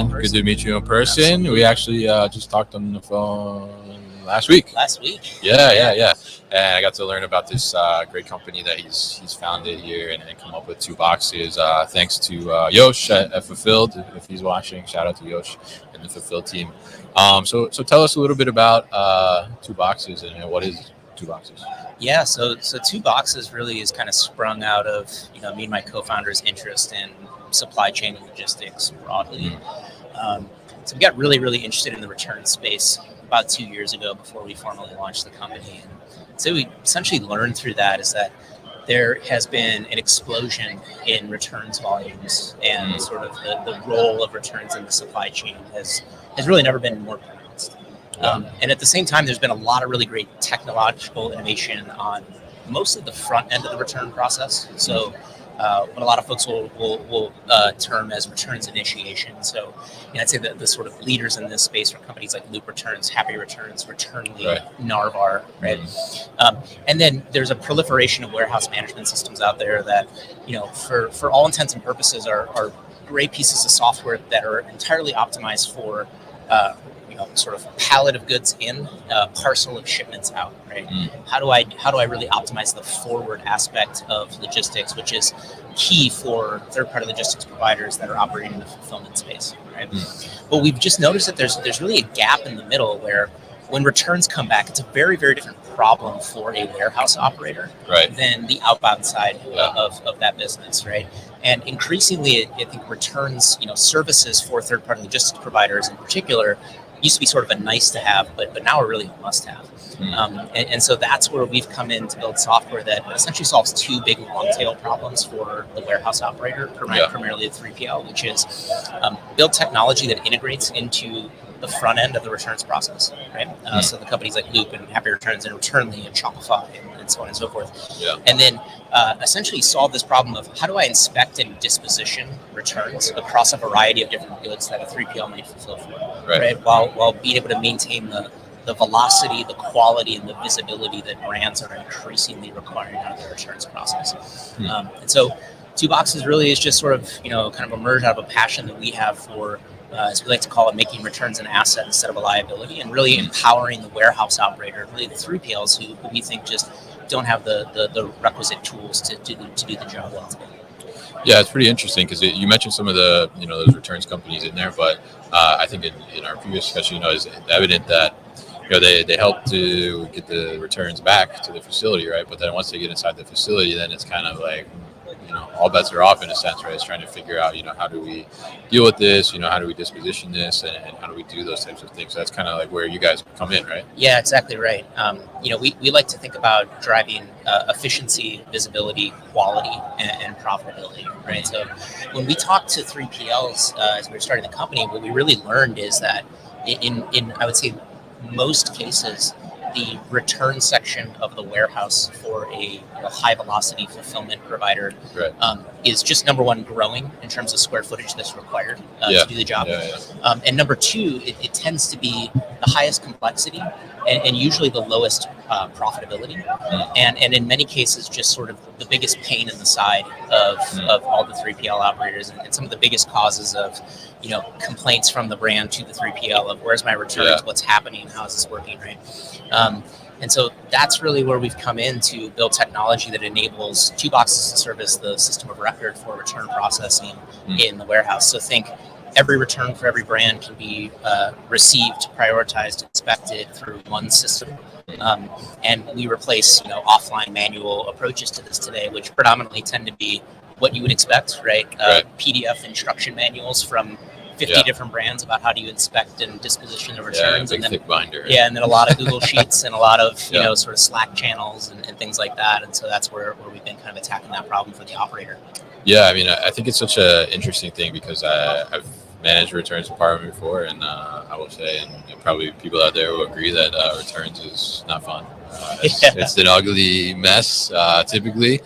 man. Good to meet you in person. Absolutely. We actually just talked on the phone last week. Yeah. And I got to learn about this great company that he's founded here and come up with 2 boxes. Thanks to Yosh at Fulfilled. If he's watching, shout out to Yosh and the Fulfilled team. So tell us a little bit about 2 boxes and what is 2 boxes. Yeah, so 2 boxes really is kind of sprung out of me and my co-founder's interest in supply chain and logistics broadly. So we got really interested in the return space about 2 years ago before we formally launched the company. And so we essentially learned through that is that there has been an explosion in returns volumes, and sort of the role of returns in the supply chain has really never been more pronounced. And at the same time, there's been a lot of really great technological innovation on most of the front end of the return process. So what a lot of folks will term as returns initiation. So I'd say that the sort of leaders in this space are companies like Loop Returns, Happy Returns, Returnly, right. Narvar, right? And then there's a proliferation of warehouse management systems out there that, for all intents and purposes are great pieces of software that are entirely optimized for sort of pallet of goods in, parcel of shipments out, right? How do I really optimize the forward aspect of logistics, which is key for third-party logistics providers that are operating in the fulfillment space, right? But we've just noticed that there's really a gap in the middle where when returns come back, it's a very different problem for a warehouse operator than the outbound side of that business, right? And increasingly, I think returns, services for third-party logistics providers in particular, used to be sort of a nice to have, but now are really a must have. And so that's where we've come in to build software that essentially solves 2 big long tail problems for the warehouse operator, primarily the 3PL, which is build technology that integrates into the front end of the returns process, right? So the companies like Loop and Happy Returns and Returnly and Shopify and so on and so forth. And then essentially solve this problem of how do I inspect and disposition returns across a variety of different goods that a 3PL might fulfill for, right? While being able to maintain the velocity, the quality, and the visibility that brands are increasingly requiring out of their returns process. And so 2 boxes really is just sort of, kind of emerged out of a passion that we have for, as we like to call it, making returns an asset instead of a liability, and really empowering the warehouse operator, really the 3PLs who we think just don't have the requisite tools to do the job well today. Yeah, it's pretty interesting because you mentioned some of the those returns companies in there, but I think in our previous discussion, it's evident that they help to get the returns back to the facility, right? But then once they get inside the facility, then it's kind of like all bets are off in a sense, right? It's trying to figure out how do we deal with this, how do we disposition this, and how do we do those types of things. So that's kind of like where you guys come in, right? Yeah, exactly right. We like to think about driving efficiency, visibility, quality, and profitability, right? So when we talk to 3PLs as we were starting the company, what we really learned is that in I would say most cases, the return section of the warehouse for a high velocity fulfillment provider is just number one, growing in terms of square footage that's required to do the job. And number 2, it tends to be the highest complexity and usually the lowest profitability. And in many cases, just sort of the biggest pain in the side of all the 3PL operators, and some of the biggest causes of complaints from the brand to the 3PL of where's my returns, what's happening, how is this working, right? And so that's really where we've come in to build technology that enables 2 boxes to serve as the system of record for return processing in the warehouse. So think every return for every brand can be received, prioritized, inspected through one system. And we replace offline manual approaches to this today, which predominantly tend to be what you would expect, right? PDF instruction manuals from 50 different brands about how do you inspect and disposition of returns. And then thick binder. And then a lot of Google Sheets and a lot of sort of Slack channels and things like that. And so that's where we've been kind of attacking that problem for the operator. Yeah, I mean, I think it's such an interesting thing because I've managed a returns department before, and I will say, and probably people out there will agree that returns is not fun. It's an ugly mess, typically,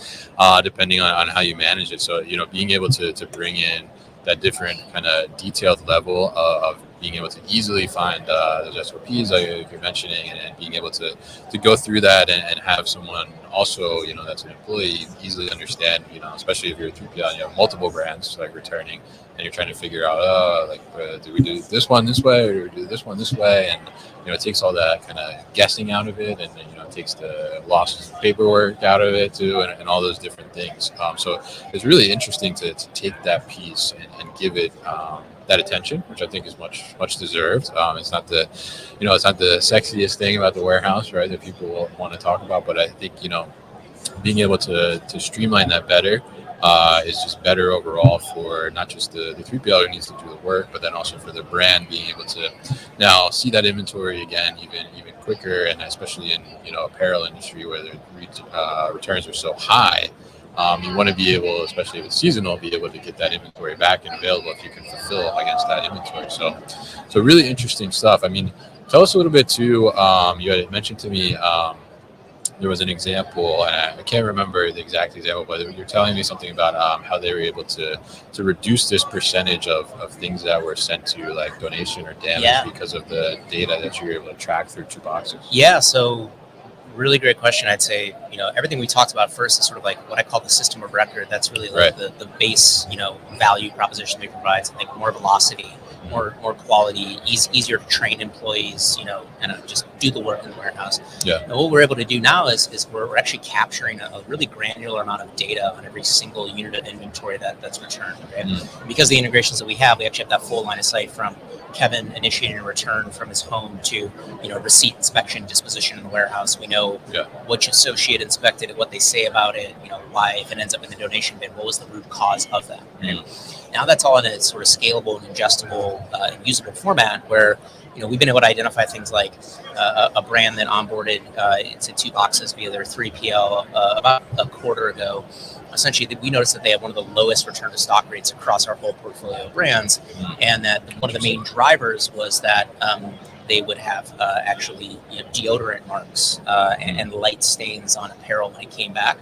depending on how you manage it. So, being able to bring in that different kind of detailed level of being able to easily find those SOPs like you're mentioning, and being able to go through that and have someone also, that's an employee, easily understand, especially if you're a 3PL and you have multiple brands like returning, and you're trying to figure out, do we do this one this way, or do we do this one this way? And it takes all that kind of guessing out of it, and it takes the lost paperwork out of it too, and all those different things. So it's really interesting to take that piece and give it that attention, which I think is much deserved. It's not the sexiest thing about the warehouse, right, that people will want to talk about, but I think being able to streamline that better is just better overall for not just the 3PL who needs to do the work, but then also for the brand being able to now see that inventory again even quicker, and especially in apparel industry where the returns are so high. You want to be able, especially if it's seasonal, be able to get that inventory back and available if you can fulfill against that inventory. So really interesting stuff. I mean, tell us a little bit too. You had mentioned to me there was an example, and I can't remember the exact example, but you're telling me something about how they were able to reduce this percentage of things that were sent to like donation or damage because of the data that you were able to track through 2 boxes. Yeah. So really great question. I'd say, everything we talked about first is sort of like what I call the system of record. That's really like the base, value proposition we provide. I think more velocity, more quality, easier to train employees, kind of just do the work in the warehouse. Yeah. And what we're able to do now is we're actually capturing a really granular amount of data on every single unit of inventory that's returned. Right? Because of the integrations that we actually have that full line of sight from Kevin initiating a return from his home to, receipt, inspection, disposition in the warehouse. We know which associate inspected it, what they say about it, why, if it ends up in the donation bin, what was the root cause of that. Right? Now that's all in a sort of scalable and ingestible and usable format where, we've been able to identify things like a brand that onboarded into 2 boxes via their 3PL about a quarter ago. Essentially, we noticed that they have one of the lowest return to stock rates across our whole portfolio of brands, and that one of the main drivers was that they would have actually deodorant marks and light stains on apparel when it came back,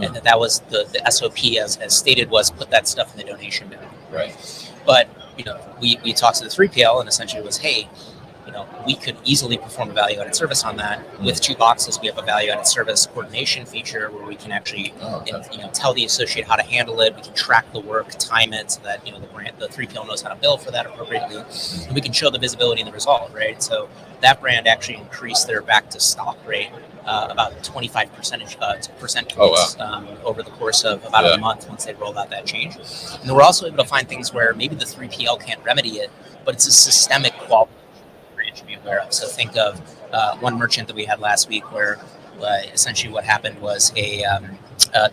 and that was the SOP as stated was put that stuff in the donation bin. Right. But we talked to the 3PL and essentially it was, hey, we could easily perform a value-added service on that. With 2 boxes, we have a value-added service coordination feature where we can actually, tell the associate how to handle it. We can track the work, time it, so that the 3PL knows how to bill for that appropriately, and we can show the visibility and the result. Right. So that brand actually increased their back to stock rate about 25 percentage points over the course of about a month once they rolled out that change. And then we're also able to find things where maybe the 3PL can't remedy it, but it's a systemic quality should be aware of. So think of one merchant that we had last week where essentially what happened was they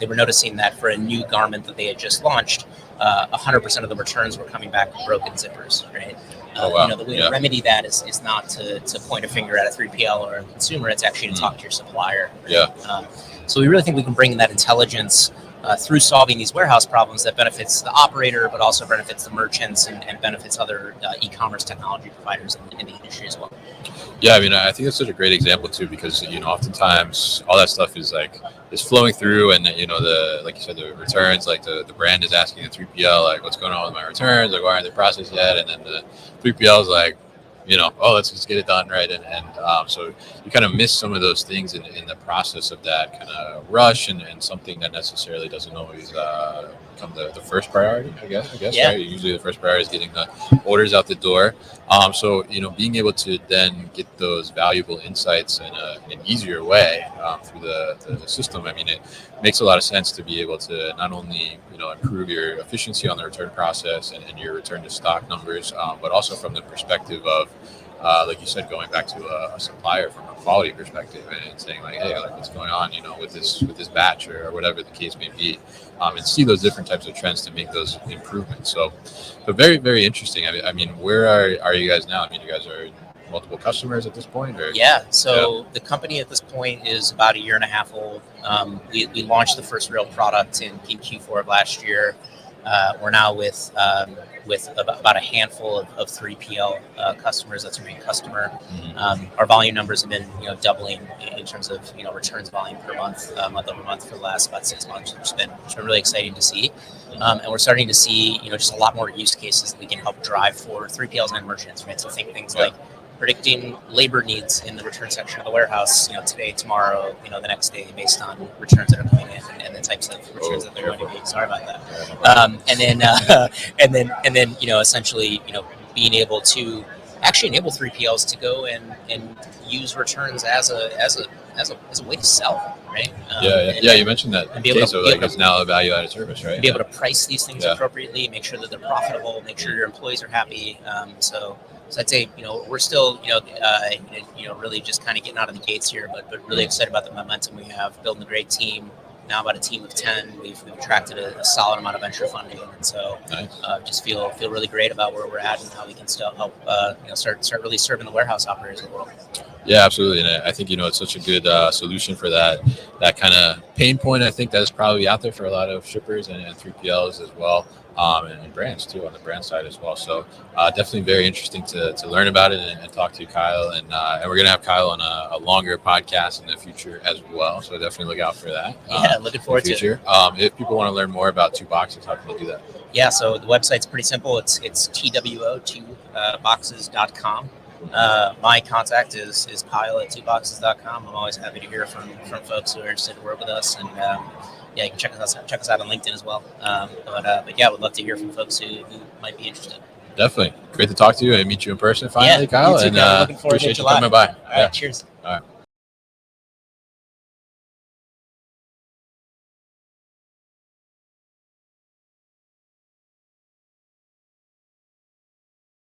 were noticing that for a new garment that they had just launched, 100% of the returns were coming back with broken zippers, right? The way to remedy that is not to point a finger at a 3PL or a consumer. It's actually to talk to your supplier. Right? So we really think we can bring that intelligence through solving these warehouse problems that benefits the operator, but also benefits the merchants and benefits other e-commerce technology providers in the industry as well. Yeah, I mean, I think that's such a great example too, because oftentimes all that stuff is flowing through, and like you said, the returns, like the brand is asking the 3PL like, what's going on with my returns? Like, why aren't they processed yet? And then the 3PL is like, let's just get it done, right? And so you kind of miss some of those things in the process of that kind of rush, and something that necessarily doesn't always become the first priority, I guess. Right? Usually the first priority is getting the orders out the door. So being able to then get those valuable insights in an easier way through the system. I mean, it makes a lot of sense to be able to not only improve your efficiency on the return process and your return to stock numbers, but also from the perspective of like you said, going back to a supplier from a quality perspective and saying like, hey, like what's going on, with this batch or whatever the case may be, and see those different types of trends to make those improvements. So very, very interesting. I mean, where are you guys now? I mean, you guys are multiple customers at this point, or? The company at this point is about 1.5 years old. We launched the first real product in Q4 of last year. We're now with about a handful of 3PL customers. That's our main customer. Our volume numbers have been doubling in terms of returns volume per month, month over month for the last about 6 months, which has been really exciting to see. And we're starting to see just a lot more use cases that we can help drive for 3PLs and merchants, right? So think things like predicting labor needs in the return section of the warehouse, today, tomorrow, the next day, based on returns that are coming in and the types of returns that they're going to be. Sorry about that. And then essentially, being able to actually enable 3PLs to go and use returns as a way to sell, right? You mentioned that. And be able to, it's now a value-added service, right? Be able to price these things appropriately, make sure that they're profitable, make sure your employees are happy. So I'd say, we're still, really just kind of getting out of the gates here, but really excited about the momentum we have, building a great team. Now about a team of 10. We've attracted a solid amount of venture funding, and so just feel really great about where we're at and how we can still help start really serving the warehouse operators in the world. Yeah, absolutely, and I think it's such a good solution for that kind of pain point. I think that is probably out there for a lot of shippers and 3PLs as well, and brands too on the brand side as well. So definitely very interesting to learn about it and talk to you, Kyle. And we're gonna have Kyle on a longer podcast in the future as well. So definitely look out for that. Looking forward to it. If people want to learn more about 2boxes, how can they do that? Yeah, so the website's pretty simple. It's TWO2boxes.com. My contact is Kyle at 2boxes.com. I'm always happy to hear from folks who are interested to work with us, and you can check us out on LinkedIn as well. But yeah, would love to hear from folks who might be interested. Definitely great to talk to you and meet you in person finally, Kyle. You too, and Kyle. Looking forward appreciate to you coming by. All right, cheers. All right.